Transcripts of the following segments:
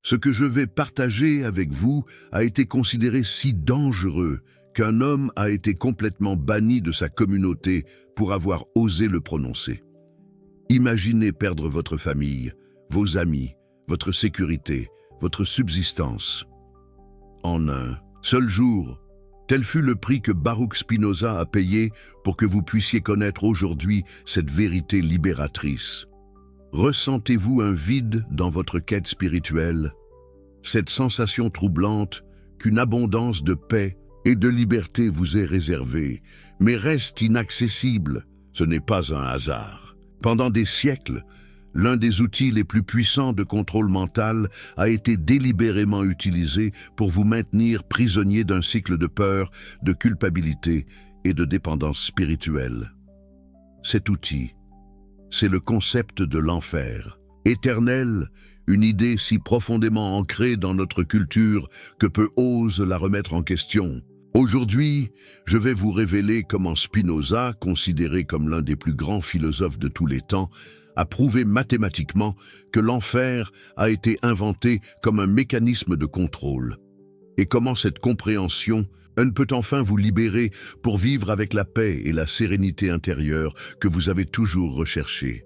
Ce que je vais partager avec vous a été considéré si dangereux qu'un homme a été complètement banni de sa communauté pour avoir osé le prononcer. Imaginez perdre votre famille, vos amis, votre sécurité, votre subsistance. En un seul jour, tel fut le prix que Baruch Spinoza a payé pour que vous puissiez connaître aujourd'hui cette vérité libératrice. Ressentez-vous un vide dans votre quête spirituelle? Cette sensation troublante qu'une abondance de paix et de liberté vous est réservée, mais reste inaccessible, ce n'est pas un hasard. Pendant des siècles, l'un des outils les plus puissants de contrôle mental a été délibérément utilisé pour vous maintenir prisonnier d'un cycle de peur, de culpabilité et de dépendance spirituelle. Cet outil, c'est le concept de l'enfer. Éternel, une idée si profondément ancrée dans notre culture que peu osent la remettre en question. Aujourd'hui, je vais vous révéler comment Spinoza, considéré comme l'un des plus grands philosophes de tous les temps, a prouvé mathématiquement que l'enfer a été inventé comme un mécanisme de contrôle. Et comment cette compréhension ne peut enfin vous libérer pour vivre avec la paix et la sérénité intérieure que vous avez toujours recherchée.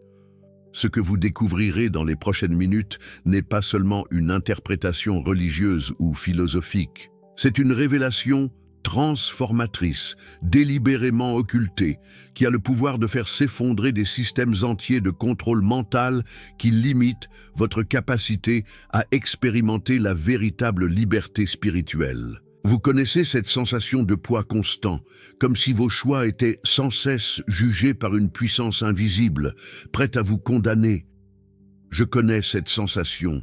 Ce que vous découvrirez dans les prochaines minutes n'est pas seulement une interprétation religieuse ou philosophique. C'est une révélation transformatrice, délibérément occultée, qui a le pouvoir de faire s'effondrer des systèmes entiers de contrôle mental qui limitent votre capacité à expérimenter la véritable liberté spirituelle. Vous connaissez cette sensation de poids constant, comme si vos choix étaient sans cesse jugés par une puissance invisible, prête à vous condamner. Je connais cette sensation.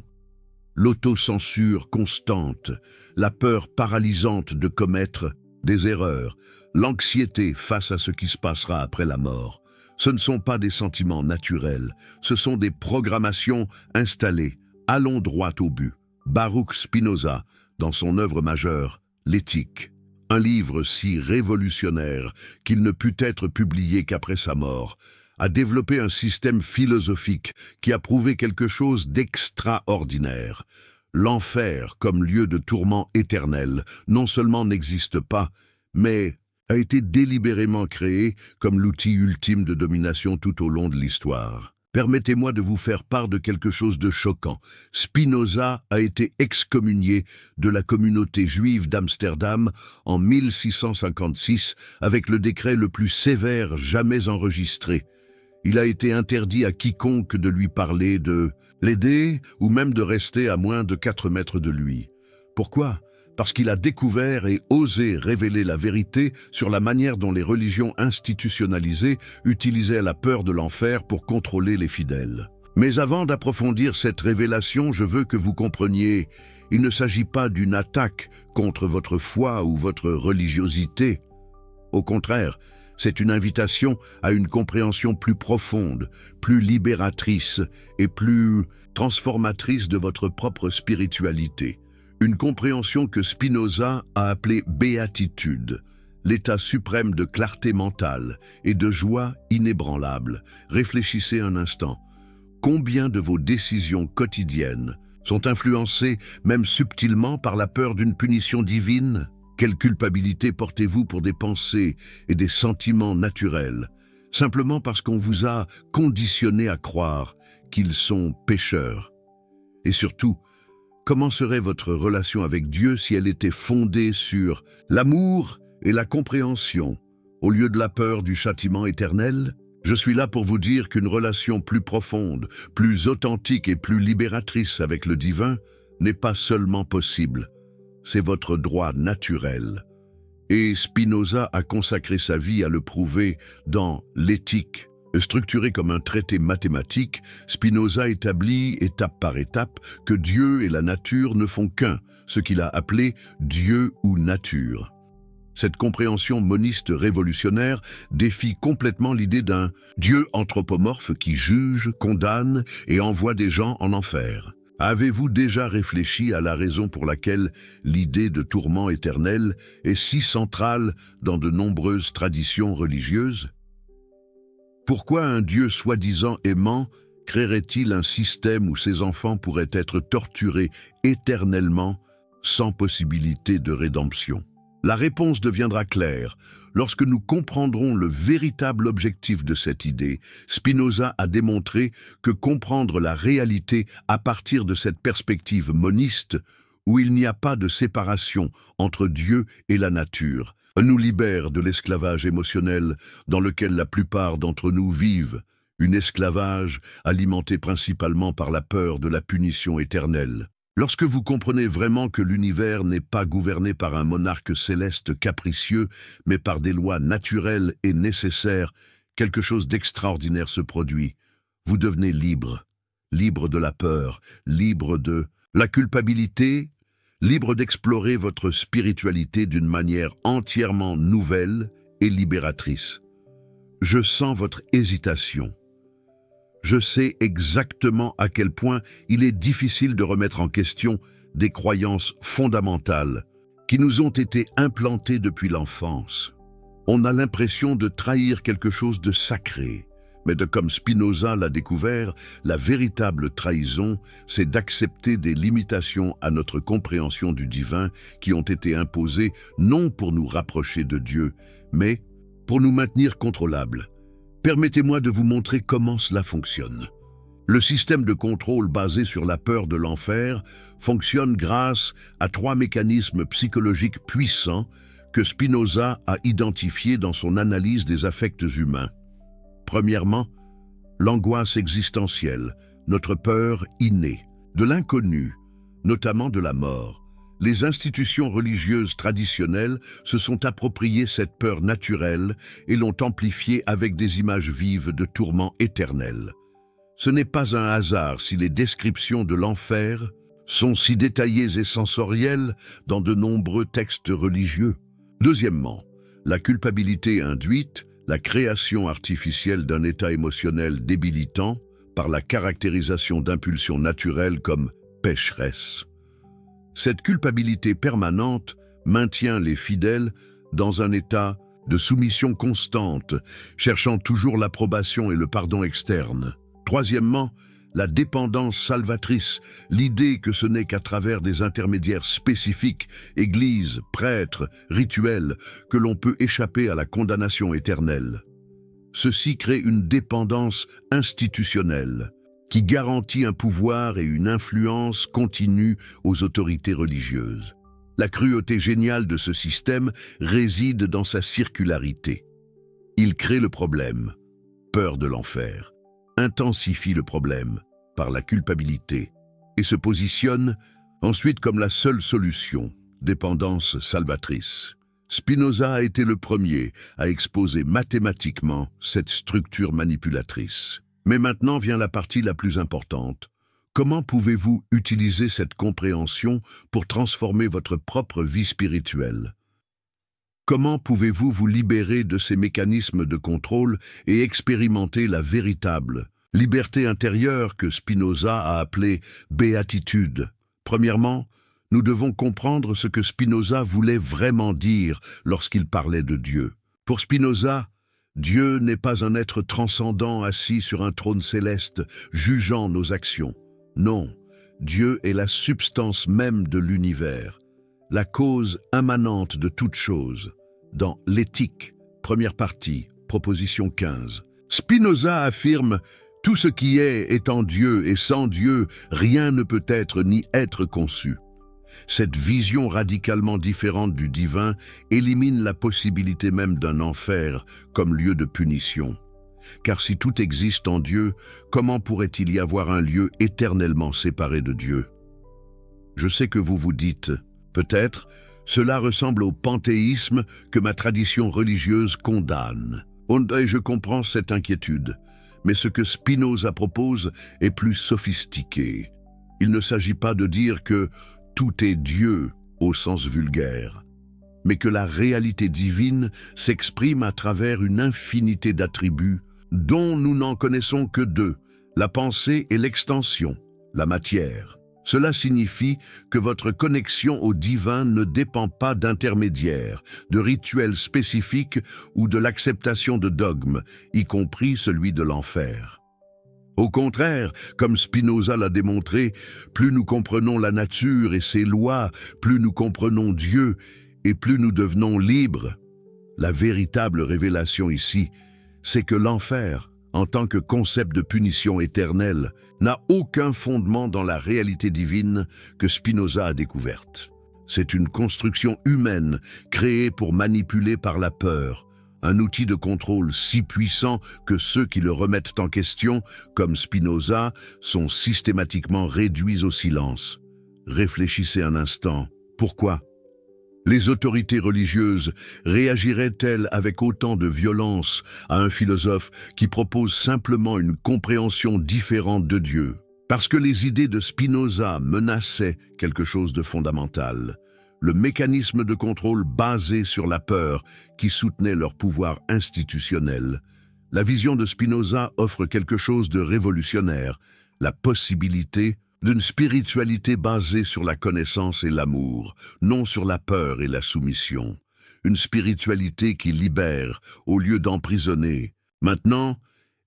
L'autocensure constante, la peur paralysante de commettre des erreurs, l'anxiété face à ce qui se passera après la mort. Ce ne sont pas des sentiments naturels, ce sont des programmations installées. Allons droit au but. Baruch Spinoza, dans son œuvre majeure, L'éthique, un livre si révolutionnaire qu'il ne put être publié qu'après sa mort, a développé un système philosophique qui a prouvé quelque chose d'extraordinaire. L'enfer, comme lieu de tourment éternel, non seulement n'existe pas, mais a été délibérément créé comme l'outil ultime de domination tout au long de l'histoire. Permettez-moi de vous faire part de quelque chose de choquant. Spinoza a été excommunié de la communauté juive d'Amsterdam en 1656 avec le décret le plus sévère jamais enregistré. Il a été interdit à quiconque de lui parler, de l'aider ou même de rester à moins de 4 mètres de lui. Pourquoi ? Parce qu'il a découvert et osé révéler la vérité sur la manière dont les religions institutionnalisées utilisaient la peur de l'enfer pour contrôler les fidèles. Mais avant d'approfondir cette révélation, je veux que vous compreniez, il ne s'agit pas d'une attaque contre votre foi ou votre religiosité. Au contraire, c'est une invitation à une compréhension plus profonde, plus libératrice et plus transformatrice de votre propre spiritualité. Une compréhension que Spinoza a appelée béatitude, l'état suprême de clarté mentale et de joie inébranlable. Réfléchissez un instant. Combien de vos décisions quotidiennes sont influencées, même subtilement, par la peur d'une punition divine? Quelle culpabilité portez-vous pour des pensées et des sentiments naturels, simplement parce qu'on vous a conditionné à croire qu'ils sont pécheurs? Et surtout, comment serait votre relation avec Dieu si elle était fondée sur l'amour et la compréhension, au lieu de la peur du châtiment éternel? Je suis là pour vous dire qu'une relation plus profonde, plus authentique et plus libératrice avec le divin n'est pas seulement possible, c'est votre droit naturel. Et Spinoza a consacré sa vie à le prouver dans L'éthique. Structuré comme un traité mathématique, Spinoza établit, étape par étape, que Dieu et la nature ne font qu'un, ce qu'il a appelé Dieu ou nature. Cette compréhension moniste révolutionnaire défie complètement l'idée d'un Dieu anthropomorphe qui juge, condamne et envoie des gens en enfer. Avez-vous déjà réfléchi à la raison pour laquelle l'idée de tourment éternel est si centrale dans de nombreuses traditions religieuses? Pourquoi un Dieu soi-disant aimant créerait-il un système où ses enfants pourraient être torturés éternellement sans possibilité de rédemption? La réponse deviendra claire lorsque nous comprendrons le véritable objectif de cette idée. Spinoza a démontré que comprendre la réalité à partir de cette perspective moniste, où il n'y a pas de séparation entre Dieu et la nature, nous libère de l'esclavage émotionnel dans lequel la plupart d'entre nous vivent, un esclavage alimenté principalement par la peur de la punition éternelle. Lorsque vous comprenez vraiment que l'univers n'est pas gouverné par un monarque céleste capricieux, mais par des lois naturelles et nécessaires, quelque chose d'extraordinaire se produit. Vous devenez libre, libre de la peur, libre de la culpabilité, libre d'explorer votre spiritualité d'une manière entièrement nouvelle et libératrice. Je sens votre hésitation. Je sais exactement à quel point il est difficile de remettre en question des croyances fondamentales qui nous ont été implantées depuis l'enfance. On a l'impression de trahir quelque chose de sacré, mais comme Spinoza l'a découvert, la véritable trahison, c'est d'accepter des limitations à notre compréhension du divin qui ont été imposées non pour nous rapprocher de Dieu, mais pour nous maintenir contrôlables. Permettez-moi de vous montrer comment cela fonctionne. Le système de contrôle basé sur la peur de l'enfer fonctionne grâce à 3 mécanismes psychologiques puissants que Spinoza a identifiés dans son analyse des affects humains. Premièrement, l'angoisse existentielle, notre peur innée, de l'inconnu, notamment de la mort. Les institutions religieuses traditionnelles se sont appropriées cette peur naturelle et l'ont amplifiée avec des images vives de tourments éternels. Ce n'est pas un hasard si les descriptions de l'enfer sont si détaillées et sensorielles dans de nombreux textes religieux. Deuxièmement, la culpabilité induite, la création artificielle d'un état émotionnel débilitant par la caractérisation d'impulsions naturelles comme pécheresse. Cette culpabilité permanente maintient les fidèles dans un état de soumission constante, cherchant toujours l'approbation et le pardon externe. Troisièmement, la dépendance salvatrice, l'idée que ce n'est qu'à travers des intermédiaires spécifiques, églises, prêtres, rituels, que l'on peut échapper à la condamnation éternelle. Ceci crée une dépendance institutionnelle, qui garantit un pouvoir et une influence continue aux autorités religieuses. La cruauté géniale de ce système réside dans sa circularité. Il crée le problème, peur de l'enfer, intensifie le problème par la culpabilité et se positionne ensuite comme la seule solution, dépendance salvatrice. Spinoza a été le premier à exposer mathématiquement cette structure manipulatrice. Mais maintenant vient la partie la plus importante. Comment pouvez-vous utiliser cette compréhension pour transformer votre propre vie spirituelle? Comment pouvez-vous vous libérer de ces mécanismes de contrôle et expérimenter la véritable liberté intérieure que Spinoza a appelée béatitude? Premièrement, nous devons comprendre ce que Spinoza voulait vraiment dire lorsqu'il parlait de Dieu. Pour Spinoza, Dieu n'est pas un être transcendant assis sur un trône céleste, jugeant nos actions. Non, Dieu est la substance même de l'univers, la cause immanente de toute chose. Dans l'Éthique, première partie, proposition 15. Spinoza affirme « Tout ce qui est en Dieu, et sans Dieu, rien ne peut être ni être conçu ». Cette vision radicalement différente du divin élimine la possibilité même d'un enfer comme lieu de punition. Car si tout existe en Dieu, comment pourrait-il y avoir un lieu éternellement séparé de Dieu? Je sais que vous vous dites, peut-être, cela ressemble au panthéisme que ma tradition religieuse condamne. Et je comprends cette inquiétude, mais ce que Spinoza propose est plus sophistiqué. Il ne s'agit pas de dire que tout est Dieu au sens vulgaire, mais que la réalité divine s'exprime à travers une infinité d'attributs dont nous n'en connaissons que 2, la pensée et l'extension, la matière. Cela signifie que votre connexion au divin ne dépend pas d'intermédiaires, de rituels spécifiques ou de l'acceptation de dogmes, y compris celui de l'enfer. Au contraire, comme Spinoza l'a démontré, plus nous comprenons la nature et ses lois, plus nous comprenons Dieu et plus nous devenons libres. La véritable révélation ici, c'est que l'enfer, en tant que concept de punition éternelle, n'a aucun fondement dans la réalité divine que Spinoza a découverte. C'est une construction humaine créée pour manipuler par la peur, un outil de contrôle si puissant que ceux qui le remettent en question, comme Spinoza, sont systématiquement réduits au silence. Réfléchissez un instant. Pourquoi ? Les autorités religieuses réagiraient-elles avec autant de violence à un philosophe qui propose simplement une compréhension différente de Dieu? Parce que les idées de Spinoza menaçaient quelque chose de fondamental, le mécanisme de contrôle basé sur la peur qui soutenait leur pouvoir institutionnel. La vision de Spinoza offre quelque chose de révolutionnaire, la possibilité d'une spiritualité basée sur la connaissance et l'amour, non sur la peur et la soumission. Une spiritualité qui libère au lieu d'emprisonner. Maintenant,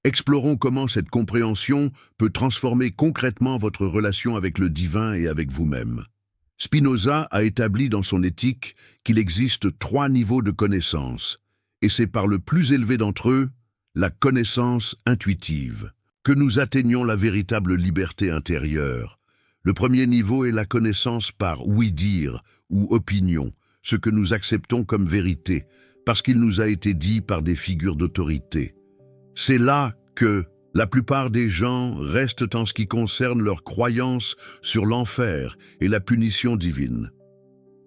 explorons comment cette compréhension peut transformer concrètement votre relation avec le divin et avec vous-même. Spinoza a établi dans son éthique qu'il existe 3 niveaux de connaissance, et c'est par le plus élevé d'entre eux, la connaissance intuitive, que nous atteignons la véritable liberté intérieure. Le premier niveau est la connaissance par oui-dire ou opinion, ce que nous acceptons comme vérité, parce qu'il nous a été dit par des figures d'autorité. C'est là que la plupart des gens restent en ce qui concerne leur croyance sur l'enfer et la punition divine.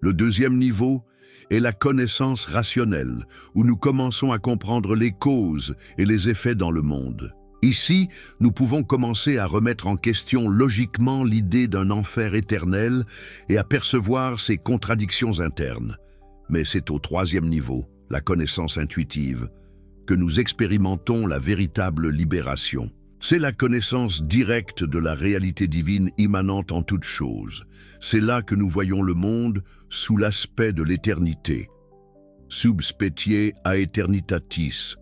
Le deuxième niveau est la connaissance rationnelle, où nous commençons à comprendre les causes et les effets dans le monde. Ici, nous pouvons commencer à remettre en question logiquement l'idée d'un enfer éternel et à percevoir ses contradictions internes. Mais c'est au troisième niveau, la connaissance intuitive, que nous expérimentons la véritable libération. C'est la connaissance directe de la réalité divine immanente en toutes choses. C'est là que nous voyons le monde sous l'aspect de l'éternité. Sub specie aeternitatis,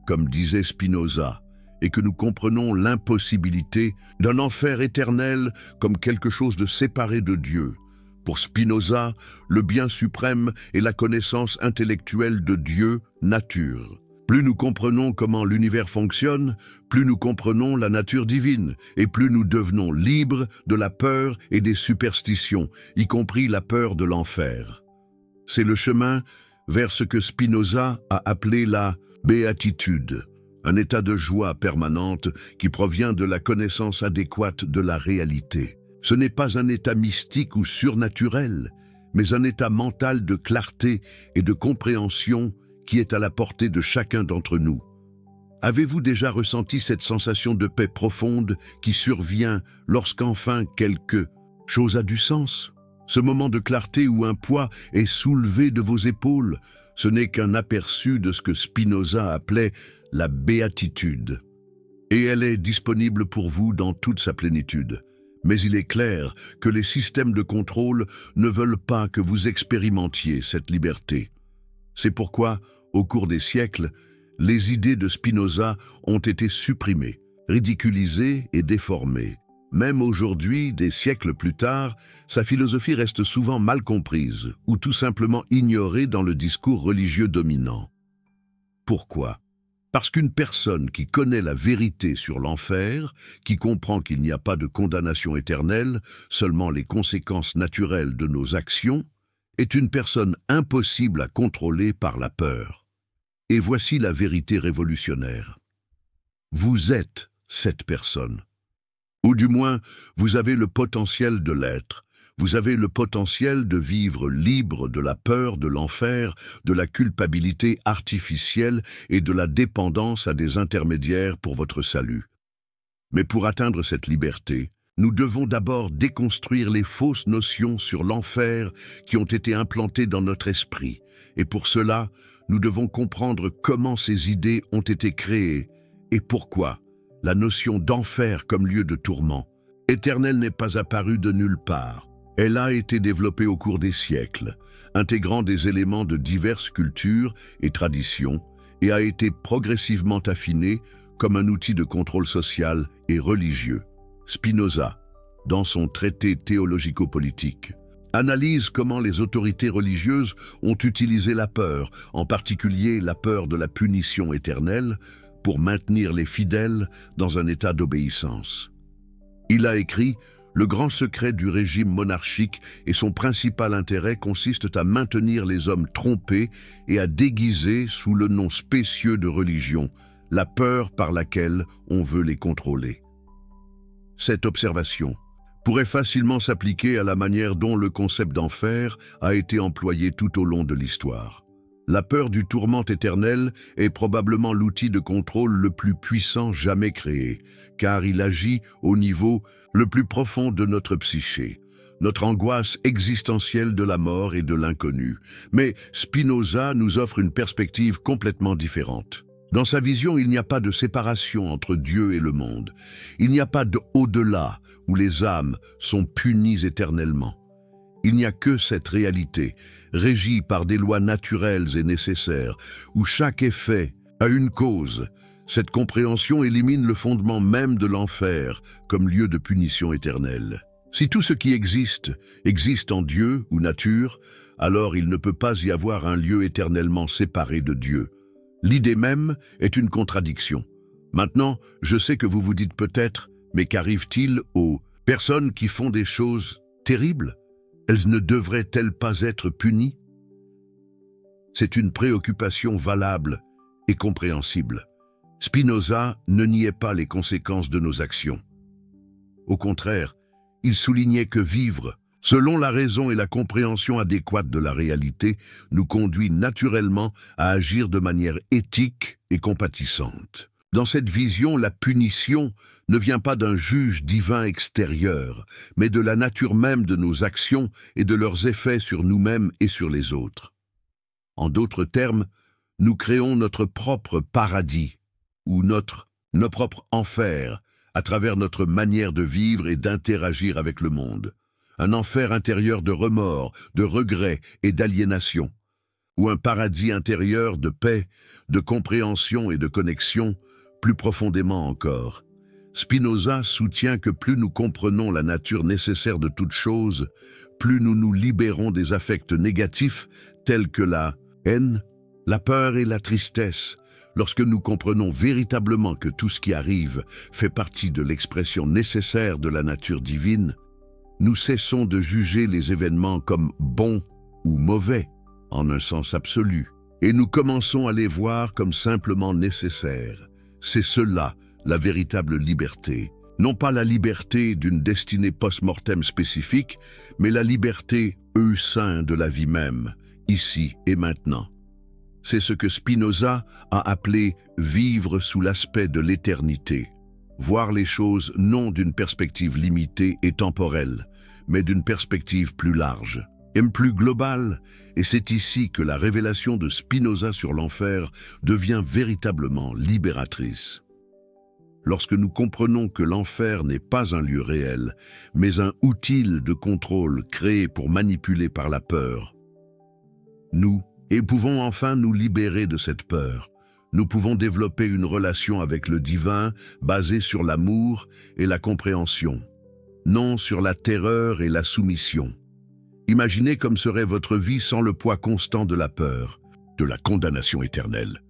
comme disait Spinoza, et que nous comprenons l'impossibilité d'un enfer éternel comme quelque chose de séparé de Dieu. Pour Spinoza, le bien suprême est la connaissance intellectuelle de Dieu, nature. Plus nous comprenons comment l'univers fonctionne, plus nous comprenons la nature divine, et plus nous devenons libres de la peur et des superstitions, y compris la peur de l'enfer. C'est le chemin vers ce que Spinoza a appelé la béatitude, un état de joie permanente qui provient de la connaissance adéquate de la réalité. Ce n'est pas un état mystique ou surnaturel, mais un état mental de clarté et de compréhension qui est à la portée de chacun d'entre nous. Avez-vous déjà ressenti cette sensation de paix profonde qui survient lorsqu'enfin quelque chose a du sens? Ce moment de clarté où un poids est soulevé de vos épaules, ce n'est qu'un aperçu de ce que Spinoza appelait la béatitude. Et elle est disponible pour vous dans toute sa plénitude. Mais il est clair que les systèmes de contrôle ne veulent pas que vous expérimentiez cette liberté. C'est pourquoi, au cours des siècles, les idées de Spinoza ont été supprimées, ridiculisées et déformées. Même aujourd'hui, des siècles plus tard, sa philosophie reste souvent mal comprise ou tout simplement ignorée dans le discours religieux dominant. Pourquoi ? Parce qu'une personne qui connaît la vérité sur l'enfer, qui comprend qu'il n'y a pas de condamnation éternelle, seulement les conséquences naturelles de nos actions, est une personne impossible à contrôler par la peur. Et voici la vérité révolutionnaire. Vous êtes cette personne. Ou du moins, vous avez le potentiel de l'être. Vous avez le potentiel de vivre libre de la peur de l'enfer, de la culpabilité artificielle et de la dépendance à des intermédiaires pour votre salut. Mais pour atteindre cette liberté, nous devons d'abord déconstruire les fausses notions sur l'enfer qui ont été implantées dans notre esprit. Et pour cela, nous devons comprendre comment ces idées ont été créées et pourquoi la notion d'enfer comme lieu de tourment éternel n'est pas apparue de nulle part. Elle a été développée au cours des siècles, intégrant des éléments de diverses cultures et traditions, et a été progressivement affinée comme un outil de contrôle social et religieux. Spinoza, dans son traité théologico-politique, analyse comment les autorités religieuses ont utilisé la peur, en particulier la peur de la punition éternelle, pour maintenir les fidèles dans un état d'obéissance. Il a écrit « Le grand secret du régime monarchique et son principal intérêt consiste à maintenir les hommes trompés et à déguiser, sous le nom spécieux de religion, la peur par laquelle on veut les contrôler. » Cette observation pourrait facilement s'appliquer à la manière dont le concept d'enfer a été employé tout au long de l'histoire. La peur du tourment éternel est probablement l'outil de contrôle le plus puissant jamais créé, car il agit au niveau le plus profond de notre psyché, notre angoisse existentielle de la mort et de l'inconnu. Mais Spinoza nous offre une perspective complètement différente. Dans sa vision, il n'y a pas de séparation entre Dieu et le monde. Il n'y a pas de au-delà où les âmes sont punies éternellement. Il n'y a que cette réalité, régie par des lois naturelles et nécessaires, où chaque effet a une cause. Cette compréhension élimine le fondement même de l'enfer comme lieu de punition éternelle. Si tout ce qui existe en Dieu ou nature, alors il ne peut pas y avoir un lieu éternellement séparé de Dieu. L'idée même est une contradiction. Maintenant, je sais que vous vous dites peut-être, mais qu'arrive-t-il aux personnes qui font des choses terribles? Elles ne devraient-elles pas être punies? C'est une préoccupation valable et compréhensible. Spinoza ne niait pas les conséquences de nos actions. Au contraire, il soulignait que vivre, selon la raison et la compréhension adéquate de la réalité, nous conduit naturellement à agir de manière éthique et compatissante. Dans cette vision, la punition ne vient pas d'un juge divin extérieur, mais de la nature même de nos actions et de leurs effets sur nous-mêmes et sur les autres. En d'autres termes, nous créons notre propre paradis, ou nos propres enfers, à travers notre manière de vivre et d'interagir avec le monde. Un enfer intérieur de remords, de regrets et d'aliénation, ou un paradis intérieur de paix, de compréhension et de connexion, plus profondément encore. Spinoza soutient que plus nous comprenons la nature nécessaire de toute chose, plus nous nous libérons des affects négatifs tels que la haine, la peur et la tristesse. Lorsque nous comprenons véritablement que tout ce qui arrive fait partie de l'expression nécessaire de la nature divine, nous cessons de juger les événements comme bons ou mauvais, en un sens absolu, et nous commençons à les voir comme simplement nécessaires. C'est cela, la véritable liberté. Non pas la liberté d'une destinée post-mortem spécifique, mais la liberté au sein de la vie même, ici et maintenant. C'est ce que Spinoza a appelé « vivre sous l'aspect de l'éternité », voir les choses non d'une perspective limitée et temporelle, mais d'une perspective plus large et plus globale, et c'est ici que la révélation de Spinoza sur l'enfer devient véritablement libératrice. Lorsque nous comprenons que l'enfer n'est pas un lieu réel, mais un outil de contrôle créé pour manipuler par la peur, nous pouvons enfin nous libérer de cette peur. Nous pouvons développer une relation avec le divin basée sur l'amour et la compréhension, non sur la terreur et la soumission. Imaginez comme serait votre vie sans le poids constant de la peur, de la condamnation éternelle.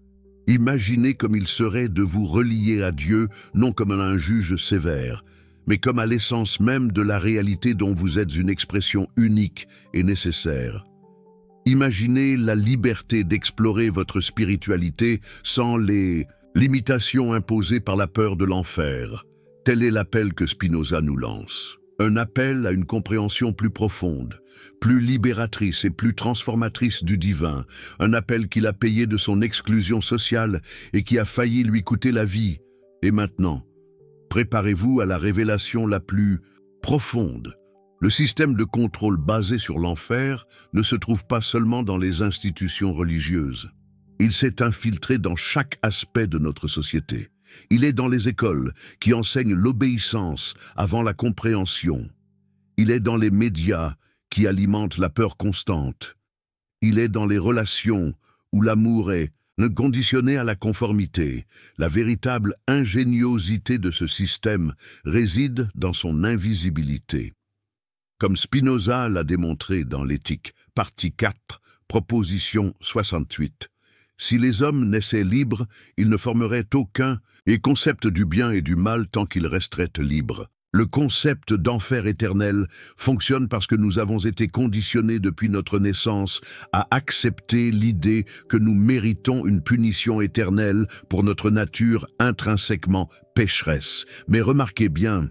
Imaginez comme il serait de vous relier à Dieu, non comme à un juge sévère, mais comme à l'essence même de la réalité dont vous êtes une expression unique et nécessaire. Imaginez la liberté d'explorer votre spiritualité sans les limitations imposées par la peur de l'enfer. Tel est l'appel que Spinoza nous lance. Un appel à une compréhension plus profonde, plus libératrice et plus transformatrice du divin. Un appel qu'il a payé de son exclusion sociale et qui a failli lui coûter la vie. Et maintenant, préparez-vous à la révélation la plus profonde. Le système de contrôle basé sur l'enfer ne se trouve pas seulement dans les institutions religieuses. Il s'est infiltré dans chaque aspect de notre société. Il est dans les écoles qui enseignent l'obéissance avant la compréhension. Il est dans les médias qui alimentent la peur constante. Il est dans les relations où l'amour est Conditionné à la conformité, la véritable ingéniosité de ce système réside dans son invisibilité. Comme Spinoza l'a démontré dans l'Éthique, partie 4, proposition 68. Si les hommes naissaient libres, ils ne formeraient aucun concept du bien et du mal tant qu'ils resteraient libres. Le concept d'enfer éternel fonctionne parce que nous avons été conditionnés depuis notre naissance à accepter l'idée que nous méritons une punition éternelle pour notre nature intrinsèquement pécheresse. Mais remarquez bien,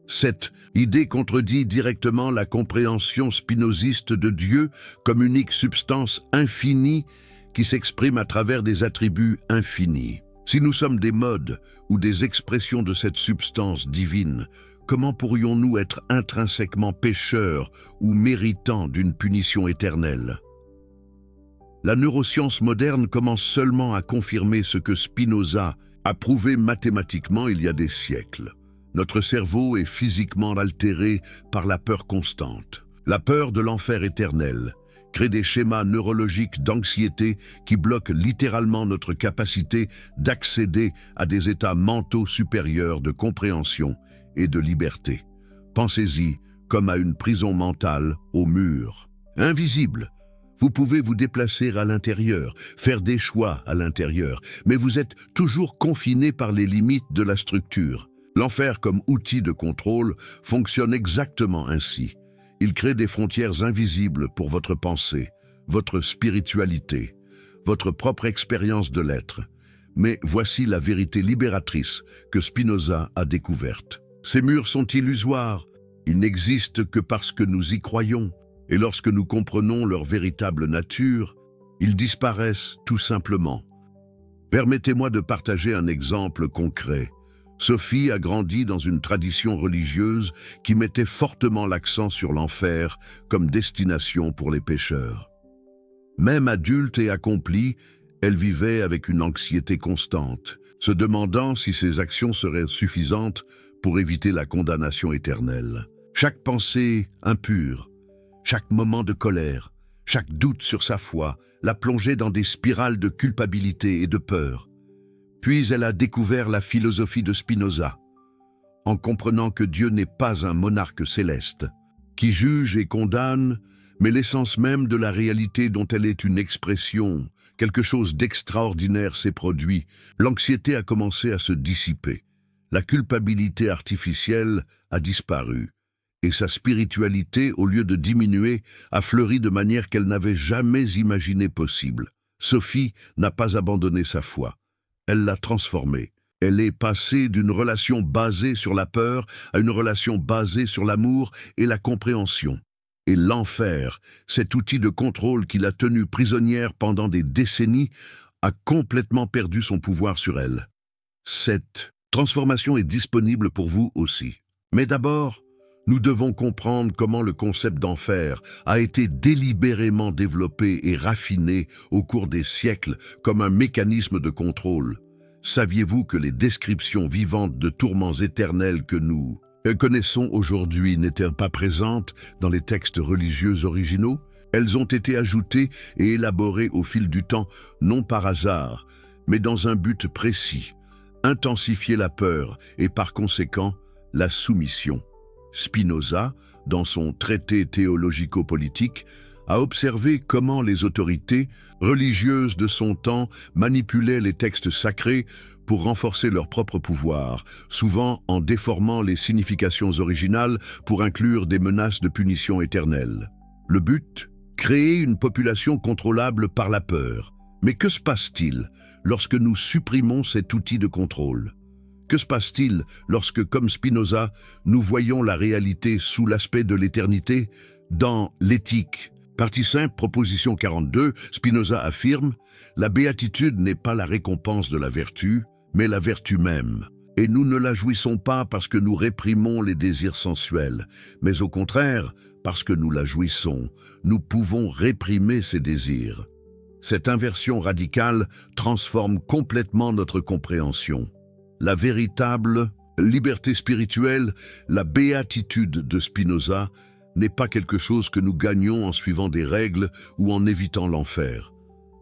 cette idée contredit directement la compréhension spinoziste de Dieu comme unique substance infinie qui s'exprime à travers des attributs infinis. Si nous sommes des modes ou des expressions de cette substance divine, comment pourrions-nous être intrinsèquement pécheurs ou méritants d'une punition éternelle? La neuroscience moderne commence seulement à confirmer ce que Spinoza a prouvé mathématiquement il y a des siècles. Notre cerveau est physiquement altéré par la peur constante. La peur de l'enfer éternel crée des schémas neurologiques d'anxiété qui bloquent littéralement notre capacité d'accéder à des états mentaux supérieurs de compréhension et de liberté. Pensez-y comme à une prison mentale au mur. Invisible, vous pouvez vous déplacer à l'intérieur, faire des choix à l'intérieur, mais vous êtes toujours confiné par les limites de la structure. L'enfer comme outil de contrôle fonctionne exactement ainsi. Il crée des frontières invisibles pour votre pensée, votre spiritualité, votre propre expérience de l'être. Mais voici la vérité libératrice que Spinoza a découverte. Ces murs sont illusoires, ils n'existent que parce que nous y croyons, et lorsque nous comprenons leur véritable nature, ils disparaissent tout simplement. Permettez-moi de partager un exemple concret. Sophie a grandi dans une tradition religieuse qui mettait fortement l'accent sur l'enfer comme destination pour les pécheurs. Même adulte et accomplie, elle vivait avec une anxiété constante, se demandant si ses actions seraient suffisantes pour éviter la condamnation éternelle. Chaque pensée impure, chaque moment de colère, chaque doute sur sa foi la plongeait dans des spirales de culpabilité et de peur. Puis elle a découvert la philosophie de Spinoza, en comprenant que Dieu n'est pas un monarque céleste, qui juge et condamne, mais l'essence même de la réalité dont elle est une expression, quelque chose d'extraordinaire s'est produit. L'anxiété a commencé à se dissiper, la culpabilité artificielle a disparu, et sa spiritualité, au lieu de diminuer, a fleuri de manière qu'elle n'avait jamais imaginé possible. Sophie n'a pas abandonné sa foi. Elle l'a transformée. Elle est passée d'une relation basée sur la peur à une relation basée sur l'amour et la compréhension. Et l'enfer, cet outil de contrôle qui l'a tenue prisonnière pendant des décennies, a complètement perdu son pouvoir sur elle. Cette transformation est disponible pour vous aussi. Mais d'abord, nous devons comprendre comment le concept d'enfer a été délibérément développé et raffiné au cours des siècles comme un mécanisme de contrôle. Saviez-vous que les descriptions vivantes de tourments éternels que nous connaissons aujourd'hui n'étaient pas présentes dans les textes religieux originaux? Elles ont été ajoutées et élaborées au fil du temps, non par hasard, mais dans un but précis, intensifier la peur et par conséquent la soumission. Spinoza, dans son traité théologico-politique, a observé comment les autorités religieuses de son temps manipulaient les textes sacrés pour renforcer leur propre pouvoir, souvent en déformant les significations originales pour inclure des menaces de punition éternelle. Le but? Créer une population contrôlable par la peur. Mais que se passe-t-il lorsque nous supprimons cet outil de contrôle? Que se passe-t-il lorsque, comme Spinoza, nous voyons la réalité sous l'aspect de l'éternité? Dans l'Éthique, partie 5, proposition 42, Spinoza affirme « La béatitude n'est pas la récompense de la vertu, mais la vertu même. Et nous ne la jouissons pas parce que nous réprimons les désirs sensuels, mais au contraire, parce que nous la jouissons, nous pouvons réprimer ces désirs. » Cette inversion radicale transforme complètement notre compréhension. La véritable liberté spirituelle, la béatitude de Spinoza, n'est pas quelque chose que nous gagnons en suivant des règles ou en évitant l'enfer.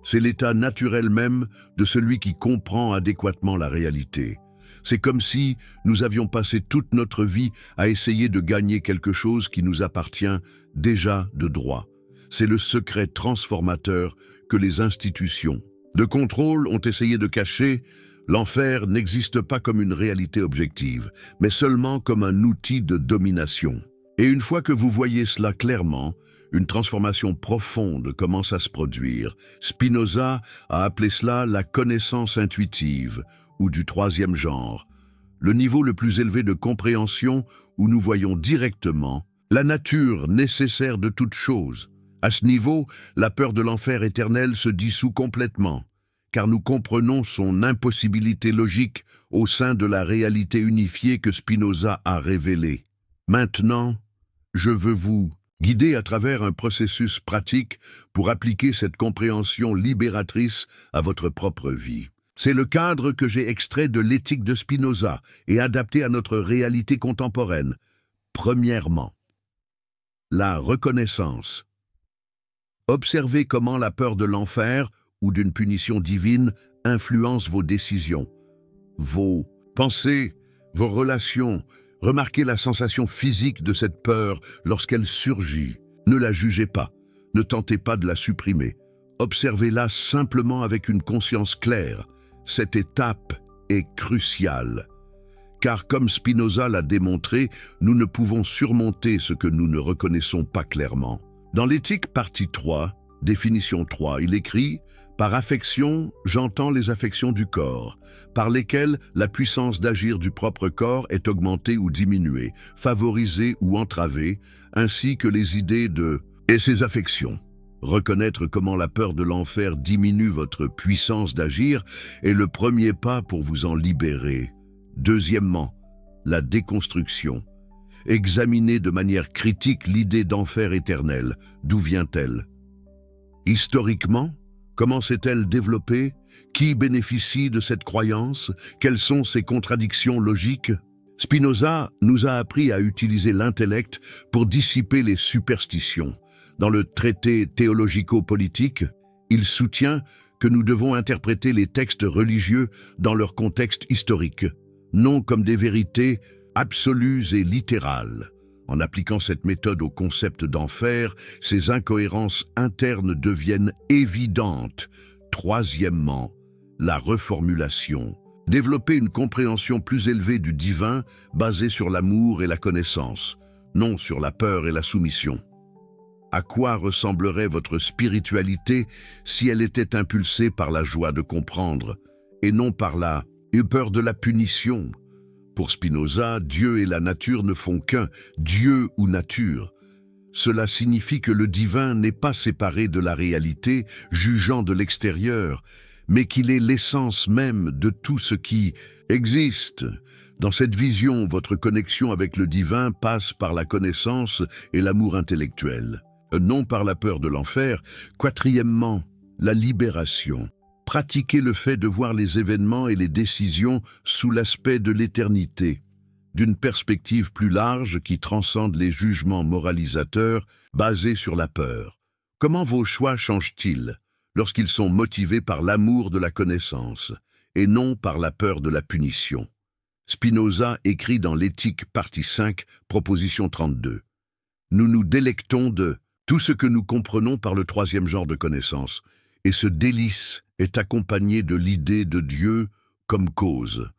C'est l'état naturel même de celui qui comprend adéquatement la réalité. C'est comme si nous avions passé toute notre vie à essayer de gagner quelque chose qui nous appartient déjà de droit. C'est le secret transformateur que les institutions de contrôle ont essayé de cacher. L'enfer n'existe pas comme une réalité objective, mais seulement comme un outil de domination. Et une fois que vous voyez cela clairement, une transformation profonde commence à se produire. Spinoza a appelé cela la connaissance intuitive, ou du troisième genre, le niveau le plus élevé de compréhension où nous voyons directement la nature nécessaire de toute chose. À ce niveau, la peur de l'enfer éternel se dissout complètement, car nous comprenons son impossibilité logique au sein de la réalité unifiée que Spinoza a révélée. Maintenant, je veux vous guider à travers un processus pratique pour appliquer cette compréhension libératrice à votre propre vie. C'est le cadre que j'ai extrait de l'éthique de Spinoza et adapté à notre réalité contemporaine. Premièrement, la reconnaissance. Observez comment la peur de l'enfer ou d'une punition divine influence vos décisions, vos pensées, vos relations. Remarquez la sensation physique de cette peur lorsqu'elle surgit. Ne la jugez pas, ne tentez pas de la supprimer. Observez-la simplement avec une conscience claire. Cette étape est cruciale, car comme Spinoza l'a démontré, nous ne pouvons surmonter ce que nous ne reconnaissons pas clairement. Dans l'éthique partie 3, définition 3, il écrit « Par affection, j'entends les affections du corps, par lesquelles la puissance d'agir du propre corps est augmentée ou diminuée, favorisée ou entravée, ainsi que les idées de et ses affections. » Reconnaître comment la peur de l'enfer diminue votre puissance d'agir est le premier pas pour vous en libérer. Deuxièmement, la déconstruction. Examinez de manière critique l'idée d'enfer éternel. D'où vient-elle? Historiquement, comment s'est-elle développée? Qui bénéficie de cette croyance? Quelles sont ses contradictions logiques? Spinoza nous a appris à utiliser l'intellect pour dissiper les superstitions. Dans le traité théologico-politique, il soutient que nous devons interpréter les textes religieux dans leur contexte historique, non comme des vérités absolues et littérales. En appliquant cette méthode au concept d'enfer, ces incohérences internes deviennent évidentes. Troisièmement, la reformulation. Développer une compréhension plus élevée du divin basée sur l'amour et la connaissance, non sur la peur et la soumission. À quoi ressemblerait votre spiritualité si elle était impulsée par la joie de comprendre et non par la peur de la punition? Pour Spinoza, Dieu et la nature ne font qu'un, Dieu ou nature. Cela signifie que le divin n'est pas séparé de la réalité, jugeant de l'extérieur, mais qu'il est l'essence même de tout ce qui existe. Dans cette vision, votre connexion avec le divin passe par la connaissance et l'amour intellectuel, non par la peur de l'enfer. Quatrièmement, la libération. Pratiquez le fait de voir les événements et les décisions sous l'aspect de l'éternité, d'une perspective plus large qui transcende les jugements moralisateurs basés sur la peur. Comment vos choix changent-ils lorsqu'ils sont motivés par l'amour de la connaissance et non par la peur de la punition? Spinoza écrit dans l'Éthique partie 5, proposition 32. Nous nous délectons de tout ce que nous comprenons par le troisième genre de connaissance, et ce délice est accompagné de l'idée de Dieu comme cause.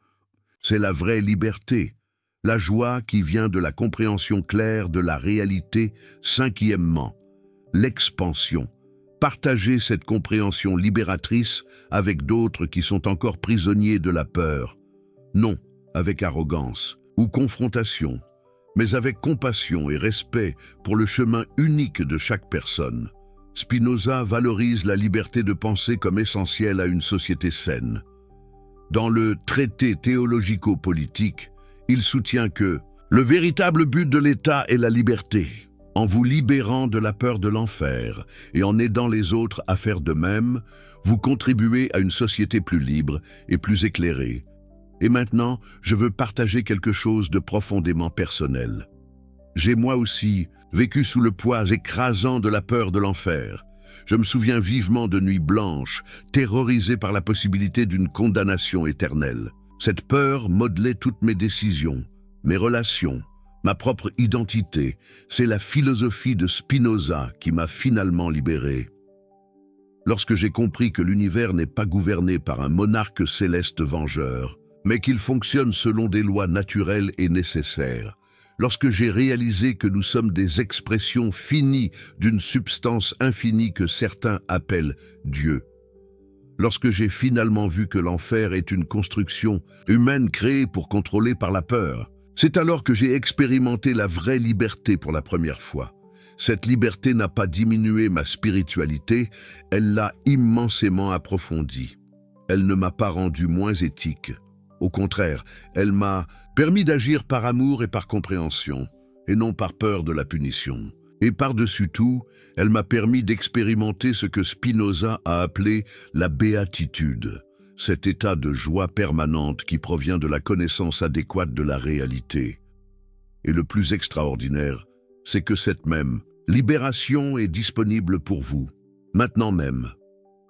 C'est la vraie liberté, la joie qui vient de la compréhension claire de la réalité. Cinquièmement, l'expansion. Partagez cette compréhension libératrice avec d'autres qui sont encore prisonniers de la peur. Non avec arrogance ou confrontation, mais avec compassion et respect pour le chemin unique de chaque personne. Spinoza valorise la liberté de penser comme essentielle à une société saine. Dans le traité théologico-politique, il soutient que le véritable but de l'État est la liberté. En vous libérant de la peur de l'enfer et en aidant les autres à faire de même, vous contribuez à une société plus libre et plus éclairée. Et maintenant, je veux partager quelque chose de profondément personnel. J'ai moi aussi vécu sous le poids écrasant de la peur de l'enfer. Je me souviens vivement de nuits blanches, terrorisé par la possibilité d'une condamnation éternelle. Cette peur modelait toutes mes décisions, mes relations, ma propre identité. C'est la philosophie de Spinoza qui m'a finalement libéré. Lorsque j'ai compris que l'univers n'est pas gouverné par un monarque céleste vengeur, mais qu'il fonctionne selon des lois naturelles et nécessaires, lorsque j'ai réalisé que nous sommes des expressions finies d'une substance infinie que certains appellent Dieu, lorsque j'ai finalement vu que l'enfer est une construction humaine créée pour contrôler par la peur, c'est alors que j'ai expérimenté la vraie liberté pour la première fois. Cette liberté n'a pas diminué ma spiritualité, elle l'a immensément approfondie. Elle ne m'a pas rendu moins éthique. Au contraire, elle m'a permis d'agir par amour et par compréhension, et non par peur de la punition. Et par-dessus tout, elle m'a permis d'expérimenter ce que Spinoza a appelé la béatitude, cet état de joie permanente qui provient de la connaissance adéquate de la réalité. Et le plus extraordinaire, c'est que cette même libération est disponible pour vous, maintenant même,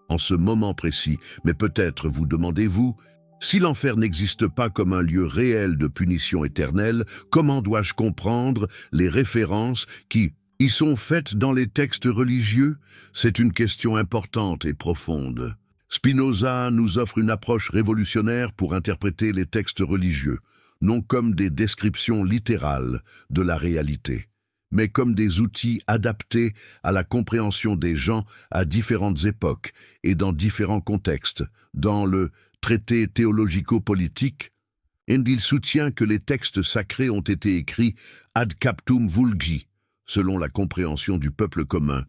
en ce moment précis. Mais peut-être vous demandez-vous, si l'enfer n'existe pas comme un lieu réel de punition éternelle, comment dois-je comprendre les références qui y sont faites dans les textes religieux? C'est une question importante et profonde. Spinoza nous offre une approche révolutionnaire pour interpréter les textes religieux, non comme des descriptions littérales de la réalité, mais comme des outils adaptés à la compréhension des gens à différentes époques et dans différents contextes. Dans le traité théologico-politique, il soutient que les textes sacrés ont été écrits ad captum vulgi, selon la compréhension du peuple commun,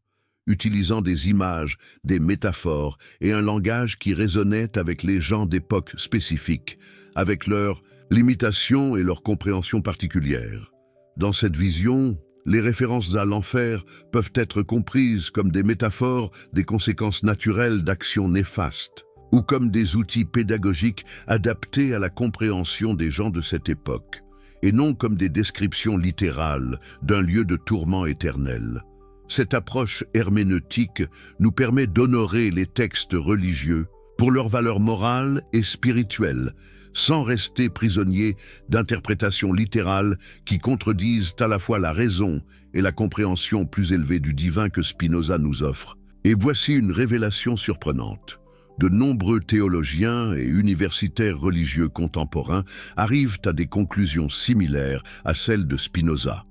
utilisant des images, des métaphores et un langage qui résonnait avec les gens d'époques spécifiques, avec leurs limitations et leurs compréhensions particulières. Dans cette vision, les références à l'enfer peuvent être comprises comme des métaphores des conséquences naturelles d'actions néfastes, ou comme des outils pédagogiques adaptés à la compréhension des gens de cette époque, et non comme des descriptions littérales d'un lieu de tourment éternel. Cette approche herméneutique nous permet d'honorer les textes religieux pour leur valeur morale et spirituelle, sans rester prisonniers d'interprétations littérales qui contredisent à la fois la raison et la compréhension plus élevée du divin que Spinoza nous offre. Et voici une révélation surprenante. De nombreux théologiens et universitaires religieux contemporains arrivent à des conclusions similaires à celles de Spinoza,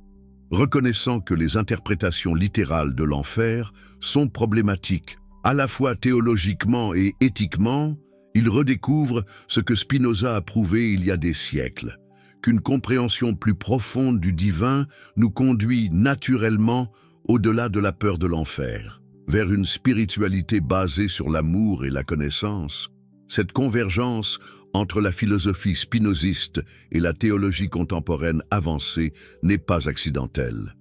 reconnaissant que les interprétations littérales de l'enfer sont problématiques, à la fois théologiquement et éthiquement. Ils redécouvrent ce que Spinoza a prouvé il y a des siècles, qu'une compréhension plus profonde du divin nous conduit naturellement au-delà de la peur de l'enfer, vers une spiritualité basée sur l'amour et la connaissance. Cette convergence entre la philosophie spinoziste et la théologie contemporaine avancée n'est pas accidentelle.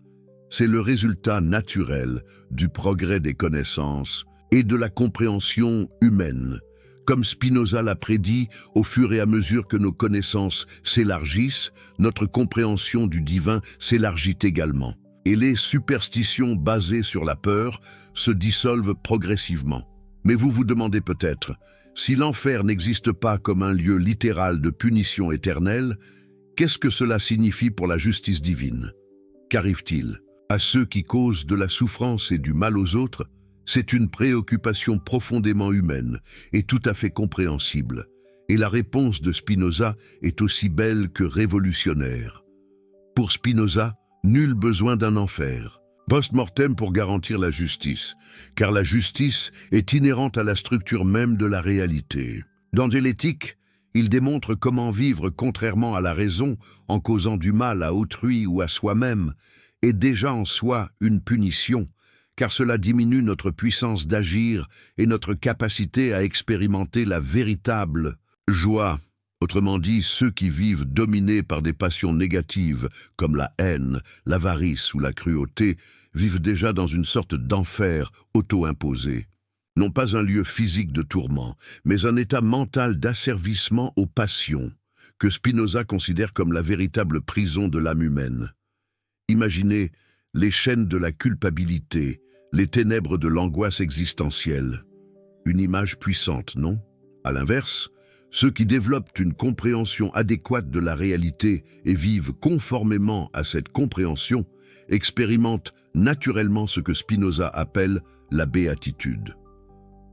C'est le résultat naturel du progrès des connaissances et de la compréhension humaine. Comme Spinoza l'a prédit, au fur et à mesure que nos connaissances s'élargissent, notre compréhension du divin s'élargit également. Et les superstitions basées sur la peur se dissolvent progressivement. Mais vous vous demandez peut-être, si l'enfer n'existe pas comme un lieu littéral de punition éternelle, qu'est-ce que cela signifie pour la justice divine? Qu'arrive-t-il à ceux qui causent de la souffrance et du mal aux autres? C'est une préoccupation profondément humaine et tout à fait compréhensible. Et la réponse de Spinoza est aussi belle que révolutionnaire. Pour Spinoza, nul besoin d'un enfer post-mortem pour garantir la justice, car la justice est inhérente à la structure même de la réalité. Dans l'éthique, il démontre comment vivre contrairement à la raison en causant du mal à autrui ou à soi-même est déjà en soi une punition, car cela diminue notre puissance d'agir et notre capacité à expérimenter la véritable joie. Autrement dit, ceux qui vivent dominés par des passions négatives comme la haine, l'avarice ou la cruauté vivent déjà dans une sorte d'enfer auto-imposé. Non pas un lieu physique de tourment, mais un état mental d'asservissement aux passions, que Spinoza considère comme la véritable prison de l'âme humaine. Imaginez les chaînes de la culpabilité, les ténèbres de l'angoisse existentielle. Une image puissante, non? À l'inverse, ceux qui développent une compréhension adéquate de la réalité et vivent conformément à cette compréhension expérimentent naturellement ce que Spinoza appelle la béatitude.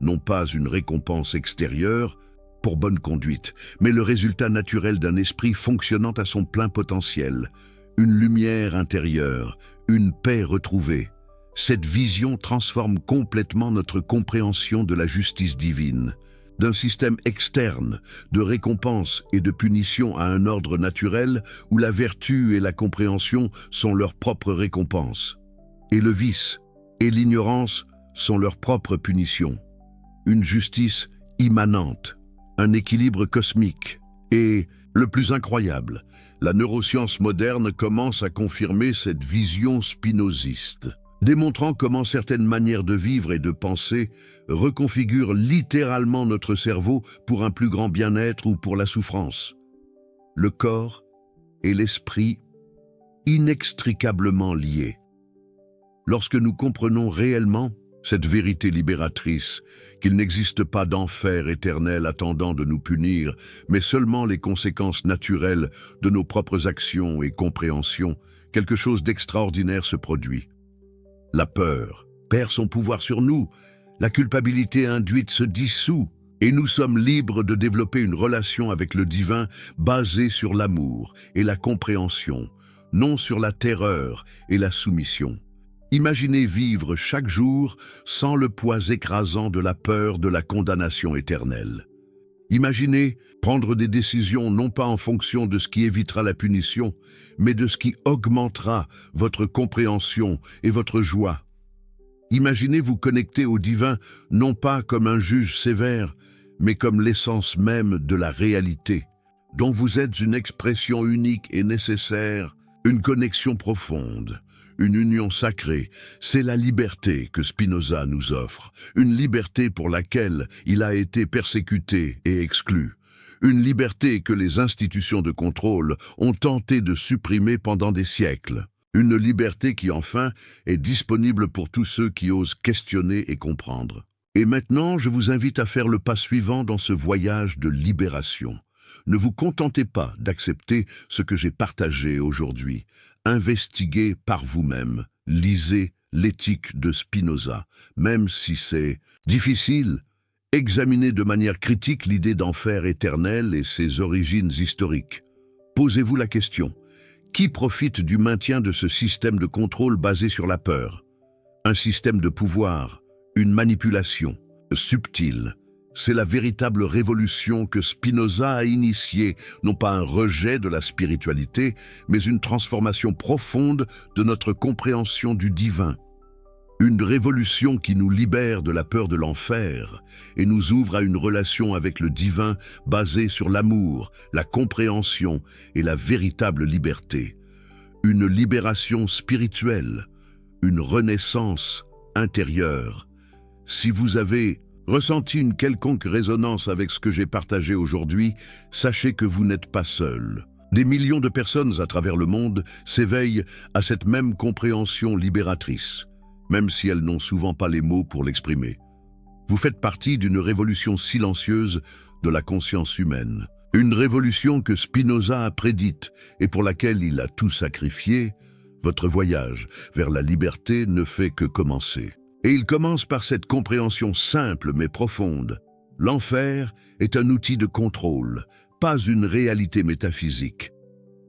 Non pas une récompense extérieure pour bonne conduite, mais le résultat naturel d'un esprit fonctionnant à son plein potentiel, une lumière intérieure, une paix retrouvée. Cette vision transforme complètement notre compréhension de la justice divine, d'un système externe de récompense et de punition à un ordre naturel où la vertu et la compréhension sont leurs propres récompenses, et le vice et l'ignorance sont leurs propres punitions. Une justice immanente, un équilibre cosmique, et, le plus incroyable, la neuroscience moderne commence à confirmer cette vision spinoziste, démontrant comment certaines manières de vivre et de penser reconfigurent littéralement notre cerveau pour un plus grand bien-être ou pour la souffrance. Le corps et l'esprit inextricablement liés. Lorsque nous comprenons réellement cette vérité libératrice, qu'il n'existe pas d'enfer éternel attendant de nous punir, mais seulement les conséquences naturelles de nos propres actions et compréhensions, quelque chose d'extraordinaire se produit. La peur perd son pouvoir sur nous, la culpabilité induite se dissout, et nous sommes libres de développer une relation avec le divin basée sur l'amour et la compréhension, non sur la terreur et la soumission. Imaginez vivre chaque jour sans le poids écrasant de la peur de la condamnation éternelle. Imaginez prendre des décisions non pas en fonction de ce qui évitera la punition, mais de ce qui augmentera votre compréhension et votre joie. Imaginez vous connecter au divin non pas comme un juge sévère, mais comme l'essence même de la réalité, dont vous êtes une expression unique et nécessaire, une connexion profonde. Une union sacrée, c'est la liberté que Spinoza nous offre, une liberté pour laquelle il a été persécuté et exclu, une liberté que les institutions de contrôle ont tenté de supprimer pendant des siècles, une liberté qui enfin est disponible pour tous ceux qui osent questionner et comprendre. Et maintenant, je vous invite à faire le pas suivant dans ce voyage de libération. Ne vous contentez pas d'accepter ce que j'ai partagé aujourd'hui. Investiguez par vous-même, lisez l'éthique de Spinoza, même si c'est difficile. Examinez de manière critique l'idée d'enfer éternel et ses origines historiques. Posez-vous la question, qui profite du maintien de ce système de contrôle basé sur la peur? Un système de pouvoir, une manipulation subtile. C'est la véritable révolution que Spinoza a initiée, non pas un rejet de la spiritualité, mais une transformation profonde de notre compréhension du divin. Une révolution qui nous libère de la peur de l'enfer et nous ouvre à une relation avec le divin basée sur l'amour, la compréhension et la véritable liberté. Une libération spirituelle, une renaissance intérieure. Si vous avez ressenti une quelconque résonance avec ce que j'ai partagé aujourd'hui, sachez que vous n'êtes pas seul. Des millions de personnes à travers le monde s'éveillent à cette même compréhension libératrice, même si elles n'ont souvent pas les mots pour l'exprimer. Vous faites partie d'une révolution silencieuse de la conscience humaine, une révolution que Spinoza a prédite et pour laquelle il a tout sacrifié. Votre voyage vers la liberté ne fait que commencer. Et il commence par cette compréhension simple mais profonde. L'enfer est un outil de contrôle, pas une réalité métaphysique.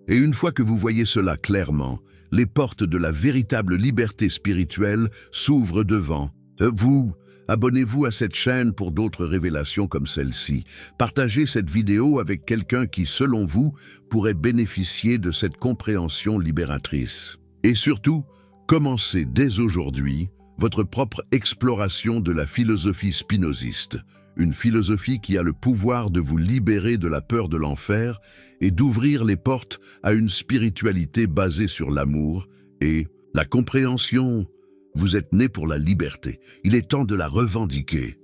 Et une fois que vous voyez cela clairement, les portes de la véritable liberté spirituelle s'ouvrent devant vous. Abonnez-vous à cette chaîne pour d'autres révélations comme celle-ci. Partagez cette vidéo avec quelqu'un qui, selon vous, pourrait bénéficier de cette compréhension libératrice. Et surtout, commencez dès aujourd'hui votre propre exploration de la philosophie spinoziste, une philosophie qui a le pouvoir de vous libérer de la peur de l'enfer et d'ouvrir les portes à une spiritualité basée sur l'amour et la compréhension. Vous êtes né pour la liberté, il est temps de la revendiquer.